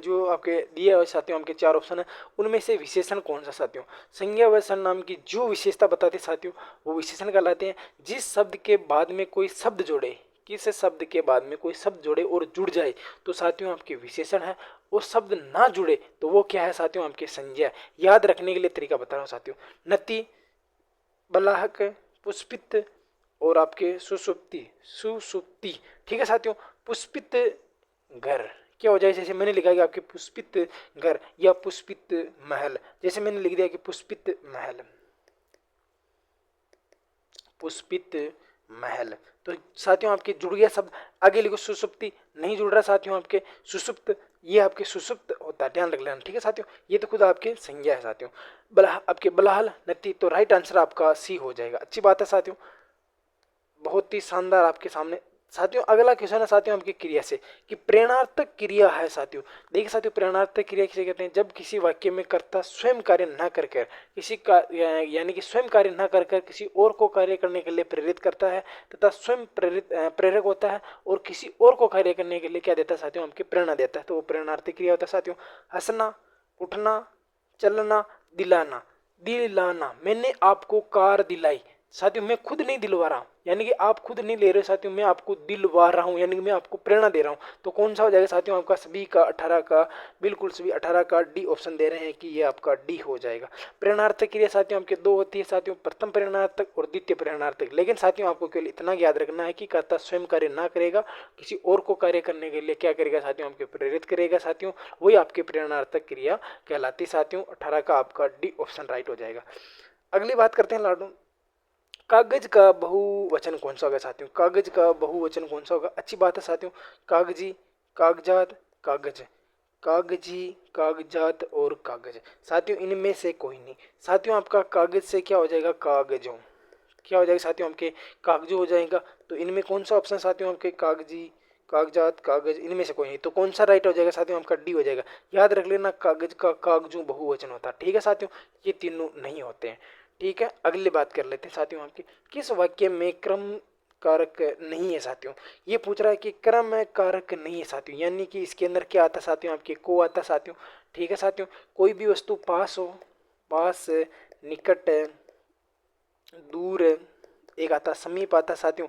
जो आपके दिए हुए साथियों आपके 4 ऑप्शन है उनमें से विशेषण कौन सा साथियों। संज्ञा व सर्वनाम की जो विशेषता बताते साथियों वो विशेषण कहलाते हैं। जिस शब्द के बाद में कोई शब्द जोड़े, किस शब्द के बाद में कोई शब्द जोड़े और जुड़ जाए तो साथियों आपके विशेषण है। और शब्द ना जुड़े तो वो क्या है साथियों, आपके संज्ञा। याद रखने के लिए तरीका बता रहा हूँ साथियों, नति, बलाहक, पुष्पित और आपके सुसुप्ति, सुसुप्ति। ठीक है साथियों, पुष्पित घर क्या हो जाए, जैसे मैंने लिखा कि आपके पुष्पित घर या पुष्पित महल। जैसे मैंने लिख दिया कि पुष्पित महल, पुष्पित महल। तो साथियों आपके जुड़ गया शब्द। आगे लिखो सुसुप्ति, नहीं जुड़ रहा साथियों आपके सुसुप्त, ये आपके सुसुप्त होता है, ध्यान रख लेना। ठीक है साथियों, ये तो खुद आपके संज्ञा है साथियों। बलाह आपके बलाहल नती, तो राइट आंसर आपका सी हो जाएगा। अच्छी बात है साथियों, बहुत ही शानदार आपके सामने। साथियों अगला क्वेश्चन है साथियों आपकी क्रिया से कि प्रेरणार्थक क्रिया है साथियों। देखिए साथियों, प्रेरणार्थक क्रिया किसे कहते हैं, जब किसी वाक्य में कर्ता स्वयं कार्य न कर कर किसी का यानी कि स्वयं कार्य न कर कर किसी और को कार्य करने के लिए प्रेरित करता है तथा स्वयं प्रेरक होता है और किसी और को कार्य करने के लिए क्या देता है साथियों, हमके प्रेरणा देता है। तो वो प्रेरणार्थक क्रिया होता है साथियों। हंसना, उठना, चलना, दिलाना, दिलाना। मैंने आपको कार दिलाई साथियों, मैं खुद नहीं दिलवा रहा हूं, यानी कि आप खुद नहीं ले रहे साथियों, मैं आपको दिलवा रहा हूं, यानी कि मैं आपको प्रेरणा दे रहा हूं। तो कौन सा हो जाएगा साथियों आपका सभी का 18 का, बिल्कुल सभी 18 का डी ऑप्शन दे रहे हैं कि ये आपका डी हो जाएगा। प्रेरणार्थक क्रिया साथियों आपके 2 होती है साथियों, प्रथम प्रेरणार्थक और द्वितीय प्रेरणार्थक। लेकिन साथियों आपको केवल इतना याद रखना है कि कर्ता स्वयं कार्य ना करेगा, किसी और को कार्य करने के लिए क्या करेगा साथियों, आपके प्रेरित करेगा साथियों, वही आपकी प्रेरणार्थक क्रिया कहलाती साथियों। 18 का आपका डी ऑप्शन राइट हो जाएगा। अगली बात करते हैं लाडू, कागज का बहुवचन कौन सा होगा साथियों? कागज का बहुवचन कौन सा होगा? अच्छी बात है साथियों, कागजी, कागजात, कागज, कागजी, कागजात और कागज। साथियों इनमें से कोई नहीं। साथियों आपका कागज से क्या हो जाएगा? कागजों। क्या हो जाएगा साथियों? आपके कागजों हो जाएगा। तो इनमें कौन सा ऑप्शन साथियों आपके? कागजी, कागजात, कागज, इनमें से कोई नहीं। तो कौन सा राइट हो जाएगा साथियों? आपका डी हो जाएगा। याद रख लेना, कागज का कागजों बहुवचन होता है। ठीक है साथियों, ये तीनों नहीं होते हैं। ठीक है, अगली बात कर लेते हैं साथियों आपके, किस वाक्य में क्रम कारक नहीं है साथियों? ये पूछ रहा है कि क्रम कारक नहीं है साथियों, यानी कि इसके अंदर क्या आता है साथियों? आपके को आता है साथियों। ठीक है साथियों, कोई भी वस्तु पास हो, पास, निकट, दूर, एक आता समीप आता साथियों।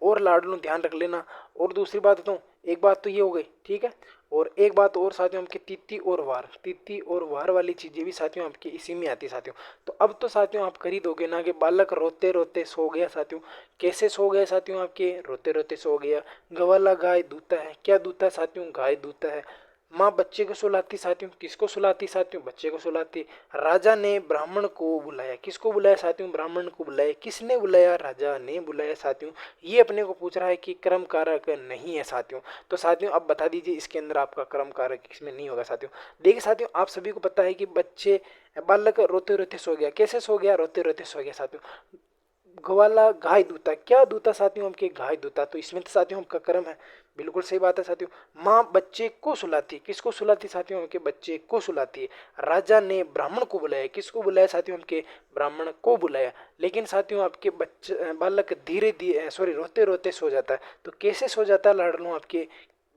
और लाडलू ध्यान रख लेना। और दूसरी बात बताऊं, एक बात तो ये हो गई, ठीक है। और एक बात और साथियों आपकी, तिथि और वार, तिथि और वार वाली चीजें भी साथियों आपकी इसी में आती साथियों। तो अब तो साथियों आप कर ही दोगे ना कि बालक रोते रोते सो गया साथियों। कैसे सो गया साथियों? आपके रोते रोते सो गया। गवाला गाय दूता है, क्या दूता है साथियों? गाय दूता है। माँ बच्चे को सुलाती साथियों, किसको सुलाती साथियों? बच्चे को सुलाती। राजा ने ब्राह्मण को बुलाया, किसको बुलाया साथियों? ब्राह्मण को बुलाया। किसने बुलाया? राजा ने बुलाया साथियों। ये अपने को पूछ रहा है कि क्रम कारक नहीं है साथियों। तो साथियों अब बता दीजिए इसके अंदर आपका क्रम कारक इसमें नहीं होगा साथियों। देखिए साथियों, आप सभी को पता है कि बच्चे, बालक रोते रोते सो गया। कैसे सो गया? रोते रोते सो गया साथियों। ग्वाला गाय दूता, क्या दूता साथियों? हमके गाय दूता। तो इसमें तो साथियों हमका कर्म है, बिल्कुल सही बात है साथियों। माँ बच्चे को सुलाती, किसको सुलाती साथियों? हमके बच्चे को सुलाती है। राजा ने ब्राह्मण को बुलाया, किसको बुलाया साथियों? हमके ब्राह्मण को बुलाया। लेकिन साथियों आपके बच्चे, बालक धीरे धीरे सॉरी रोते रोते सो जाता है। तो कैसे सो जाता है लाडलू आपके?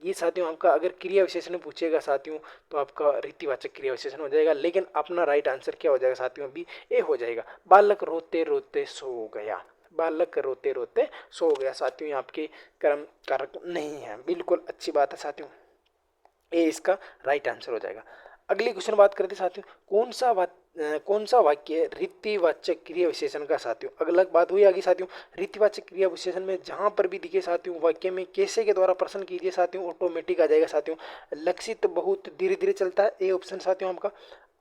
ये साथियों आपका अगर क्रिया विशेषण पूछेगा साथियों तो आपका रीतिवाचक क्रिया विशेषण हो जाएगा। लेकिन अपना राइट आंसर क्या हो जाएगा साथियों? अभी ए हो जाएगा, बालक रोते रोते सो गया। बालक रोते रोते सो गया साथियों, ये आपके कर्म कारक नहीं है। बिल्कुल अच्छी बात है साथियों, ए इसका राइट आंसर हो जाएगा। अगली क्वेश्चन बात करते साथियों, कौन सा वाक्य रीतिवाचक क्रिया विशेषण का साथियों? अगला बात हुई आगे साथियों, रीतिवाचक क्रिया विशेषण में जहां पर भी दिखे साथियों वाक्य में कैसे के द्वारा प्रश्न कीजिए साथियों, ऑटोमेटिक आ जाएगा साथियों। लक्षित बहुत धीरे धीरे चलता है, ए ऑप्शन साथियों आपका।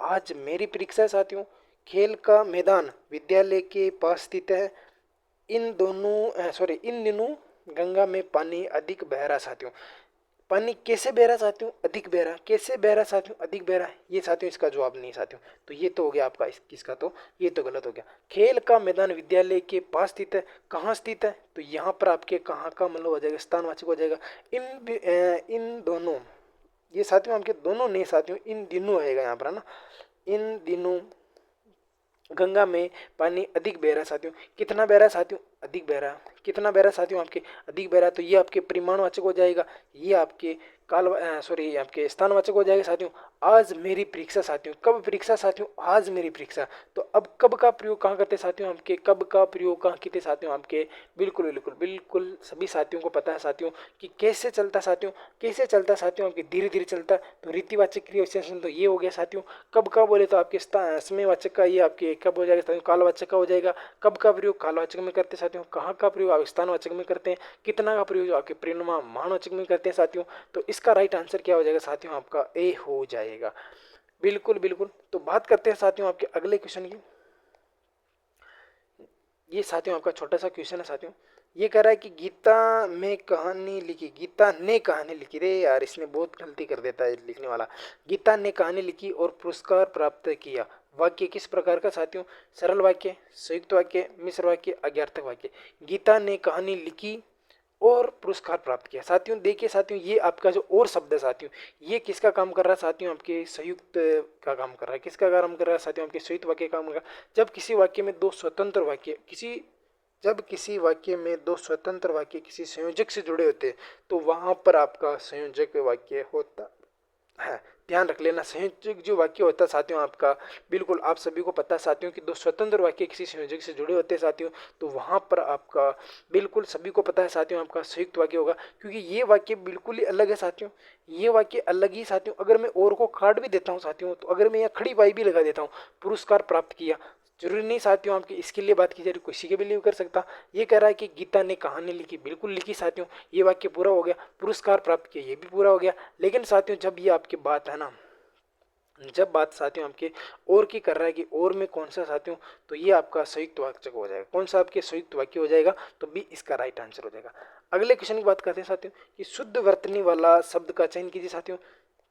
आज मेरी परीक्षा है साथियों। खेल का मैदान विद्यालय के पास स्थित है। इन दिनों गंगा में पानी अधिक बह रहा साथियों। पानी कैसे बह रहा साथियों? अधिक बह रहा। कैसे बह रहा साथियों? अधिक बह रहा। ये साथियों इसका जवाब नहीं साथियों। तो ये तो हो गया आपका किसका? तो ये तो गलत हो गया। खेल का मैदान विद्यालय के पास स्थित है, कहाँ स्थित है? तो यहाँ पर आपके कहाँ का मतलब हो जाएगा? स्थानवाचक हो जाएगा। इन दोनों, ये साथियों आपके दोनों नहीं साथियों, इन दिनों आएगा यहाँ पर, है ना। इन दिनों गंगा में पानी अधिक बह रहा है साथियों। कितना बह रहा है साथियों? अधिक बह रहा है। कितना बह रहा है साथियों? आपके अधिक बह रहा है। तो ये आपके परिमाणवाचक हो जाएगा। ये आपके आपके स्थानवाचक हो जाएगा साथियों। आज मेरी परीक्षा साथियों, कब परीक्षा साथियों? आज मेरी परीक्षा। तो अब कब का प्रयोग कहाँ करते साथियों? आपके कब का प्रयोग कहाँ किए साथियों? आपके बिल्कुल बिल्कुल बिल्कुल सभी साथियों को पता है साथियों कि कैसे चलता साथियों, कैसे चलता साथियों? आपके धीरे धीरे चलता है। तो रीतिवाचक क्रिया विशेषण तो ये हो गया साथियों। कब का बोले तो आपके समयवाचक का ये आपके कब हो जाएगा साथियों? कालवाचक का हो जाएगा। कब का प्रयोग कालवाचक में करते साथियों। कहाँ का प्रयोग आप स्थानवाचक में करते हैं। कितना का प्रयोग आपके परिमाणवाचक में करते हैं साथियों। तो इसका राइट आंसर क्या हो जाएगा साथियों? आपका ए हो जाएगा। बिल्कुल बिल्कुल। तो बात करते हैं साथियों आपके अगले क्वेश्चन की। ये साथियों आपका छोटा सा क्वेश्चन है साथियों। ये कह रहा है कि गीता में कहानी लिखी, गीता ने कहानी लिखी। रे यार, इसने बहुत गलती कर देता है लिखने वाला। गीता ने कहानी लिखी और पुरस्कार प्राप्त किया। वाक्य किस प्रकार का साथियों? सरल वाक्य, संयुक्त वाक्य, मिश्र वाक्य, अज्ञार्थक वाक्य। गीता ने कहानी लिखी और पुरस्कार प्राप्त किया। साथियों देखिए साथियों, ये आपका जो और शब्द है साथियों, ये किसका काम कर रहा है साथियों? आपके संयुक्त का काम कर रहा है। किसका काम कर रहा है साथियों? आपके संयुक्त वाक्य का काम कर रहा है। जब किसी वाक्य में दो स्वतंत्र वाक्य किसी संयोजक से जुड़े होते हैं तो वहां पर आपका संयोजक वाक्य होता है। ध्यान रख लेना, संयोजक जो वाक्य होता है साथियों आपका, बिल्कुल आप सभी को पता है साथियों कि दो स्वतंत्र वाक्य किसी संयोजक से जुड़े होते हैं साथियों, तो वहां पर आपका बिल्कुल सभी को पता है साथियों आपका संयुक्त वाक्य होगा। क्योंकि ये वाक्य बिल्कुल ही अलग है साथियों, ये वाक्य अलग ही साथियों। अगर मैं और को काट भी देता हूँ साथियों, तो अगर मैं यहाँ खड़ी बाई भी लगा देता हूँ, पुरस्कार प्राप्त किया, जरूरी नहीं साथियों आपके इसके लिए बात की जा रही, किसी के भी लिए कर सकता। ये कह रहा है कि गीता ने कहानी लिखी, बिल्कुल लिखी साथियों, ये वाक्य पूरा हो गया। पुरस्कार प्राप्त किया, ये भी पूरा हो गया। लेकिन साथियों जब ये आपकी बात है ना, जब बात साथियों आपके और की कर रहा है कि और में कौन सा साथियों, तो ये आपका संयुक्त वाचक हो जाएगा। कौन सा आपके संयुक्त वाक्य हो जाएगा, तो बी इसका राइट आंसर हो जाएगा। अगले क्वेश्चन की बात करते हैं साथियों कि शुद्ध वर्तनी वाला शब्द का चयन कीजिए साथियों।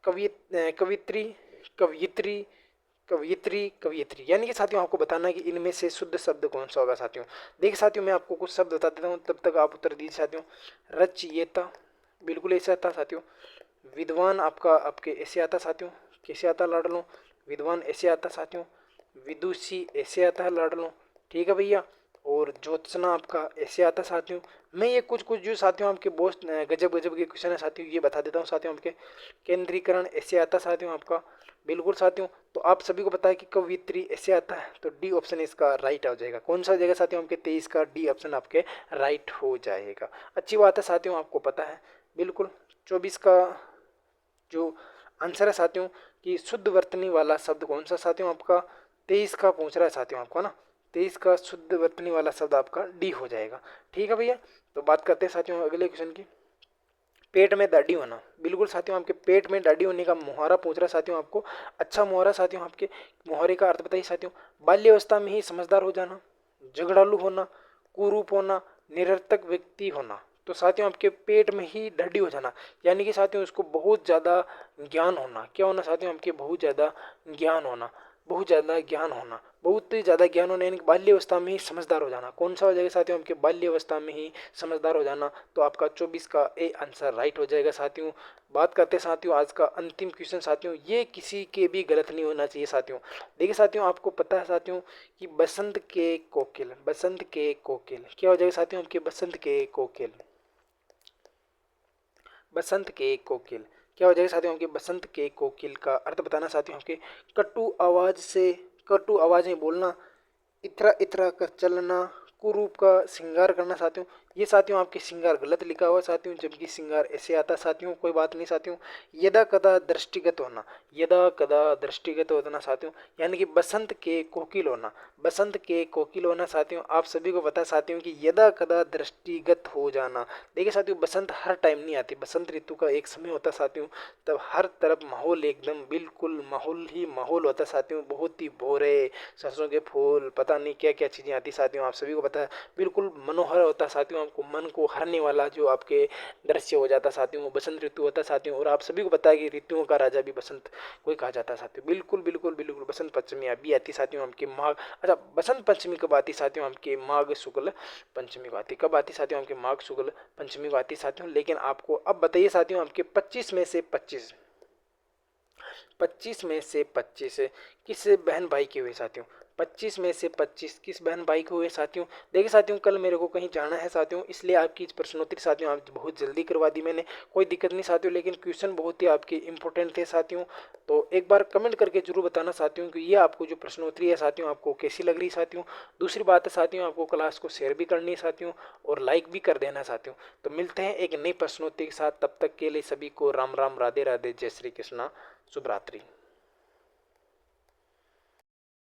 कवित्री, कवियत्री, कवियत्री, कवियत्री, यानी कि साथियों आपको बताना है कि इनमें से शुद्ध शब्द कौन सा होगा साथियों। देखिए साथियों मैं आपको कुछ शब्द बता देता हूँ, तब तक आप उत्तर दीजिए साथियों। रचयिता, बिल्कुल ऐसे आता साथियों। विद्वान आपका आपके ऐसे आता साथियों, कैसे आता लाड लो, विद्वान ऐसे आता साथियों। विदुषी ऐसे आता है लाड लो, ठीक है भैया। और ज्योत्सना आपका ऐसे आता साथियों। मैं ये कुछ कुछ जो साथियों आपके बहुत गजब गजब के क्वेश्चन है साथियों, ये बता देता हूँ साथियों आपके। केंद्रीकरण ऐसे आता साथियों आपका, बिल्कुल साथियों। तो आप सभी को पता है कि कवियत्री ऐसे आता है, तो डी ऑप्शन इसका राइट हो जाएगा। कौन सा हो जाएगा साथियों आपके 23 का डी ऑप्शन आपके राइट हो जाएगा। अच्छी बात है साथियों, आपको पता है बिल्कुल। 24 का जो आंसर है साथियों कि शुद्ध वर्तनी वाला शब्द कौन सा साथियों आपका, 23 का पूछ रहा है साथियों आपको ना, 23 का शुद्ध वर्तनी वाला शब्द आपका डी हो जाएगा। ठीक है भैया। तो बात करते हैं साथियों अगले क्वेश्चन की। पेट में दाढ़ी होना, बिल्कुल साथियों आपके पेट में दाढ़ी होने का मुहावरा पूछ रहा है साथियों आपको। अच्छा मुहावरा साथियों आपके, मुहावरे का अर्थ बताइए साथियों। बाल्यावस्था में ही समझदार हो जाना, झगड़ालू होना, कुरूप होना, निरर्थक व्यक्ति होना। तो साथियों आपके पेट में ही दाढ़ी हो जाना, यानी कि साथियों उसको बहुत ज़्यादा ज्ञान होना। क्या होना साथियों आपके, बहुत ज़्यादा ज्ञान होना, बहुत ज़्यादा ज्ञान होना, बहुत ही ज़्यादा ज्ञान होना, यानी कि बाल्यावस्था में ही समझदार हो जाना। कौन सा हो जाएगा साथियों आपके, बाल्यावस्था में ही समझदार हो जाना। तो आपका 24 का ए आंसर राइट हो जाएगा साथियों। बात करते हैं साथियों आज का अंतिम क्वेश्चन साथियों, ये किसी के भी गलत नहीं होना चाहिए साथियों। देखिए साथियों आपको पता है साथियों कि बसंत के कोकिल, बसंत के कोकिल, क्या हो जाएगा साथियों आपके, बसंत के कोकिल, बसंत के कोकिल, क्या हो जाएगा साथियों आपके, बसंत के कोकिल का अर्थ बताना साथियों आपके। कटु आवाज से, कटु आवाज में बोलना, इतरा इतरा कर चलना, कुरूप का श्रृंगार करना साथियों। ये साथियों आपके श्रृंगार गलत लिखा हुआ साथियों, जबकि श्रृंगार ऐसे आता साथियों, कोई बात नहीं साथियों। यदा कदा दृष्टिगत होना, यदा कदा दृष्टिगत होना साथियों, यानी कि बसंत के कोकिल होना, बसंत के कोकिल होना साथियों। आप सभी को पता है साथियों कि यदा कदा दृष्टिगत हो जाना। देखिए साथियों बसंत हर टाइम नहीं आती, बसंत ऋतु का एक समय होता साथियों, तब हर तरफ माहौल एकदम बिल्कुल माहौल ही माहौल होता साथियों, बहुत ही भोरे, सरसों के फूल, पता नहीं क्या क्या चीज़ें आती साथियों, आप सभी को पता है। बिल्कुल मनोहर होता साथियों, आपको मन को हरने वाला जो आपके दृश्य हो जाता साथियों, वो बसंत ऋतु होता साथियों। और आप सभी को पता है कि ऋतुओं का राजा भी बसंत को ही कहा जाता है साथियों। बिल्कुल बिल्कुल बिल्कुल बसंत पंचमी अभी आती साथियों आपके माघ, अच्छा बसंत पंचमी कब आती साथियों आपके, माघ शुक्ल पंचमी को आती। कब आती साथियों आपके, माघ शुक्ल पंचमी को आती साथियों। लेकिन आपको अब बताइए साथियों आपके 25 में से 25, 25 में से 25 किस बहन भाई के हुए साथियों, 25 में से 25 किस बहन भाई को हुए साथियों। देखिए साथियों कल मेरे को कहीं जाना है साथियों, इसलिए आपकी प्रश्नोत्तरी साथियों आप बहुत जल्दी करवा दी मैंने, कोई दिक्कत नहीं साथियों, लेकिन क्वेश्चन बहुत ही आपके इंपॉर्टेंट थे साथियों। तो एक बार कमेंट करके जरूर बताना साथियों कि ये आपको जो प्रश्नोत्तरी है साथियों आपको कैसी लग रही साथियों। दूसरी बात है साथियों आपको क्लास को शेयर भी करनी है साथियों, और लाइक भी कर देना साथियों। तो मिलते हैं एक नई प्रश्नोत्तरी के साथ, तब तक के लिए सभी को राम राम, राधे राधे, जय श्री कृष्णा, शुभ रात्रि।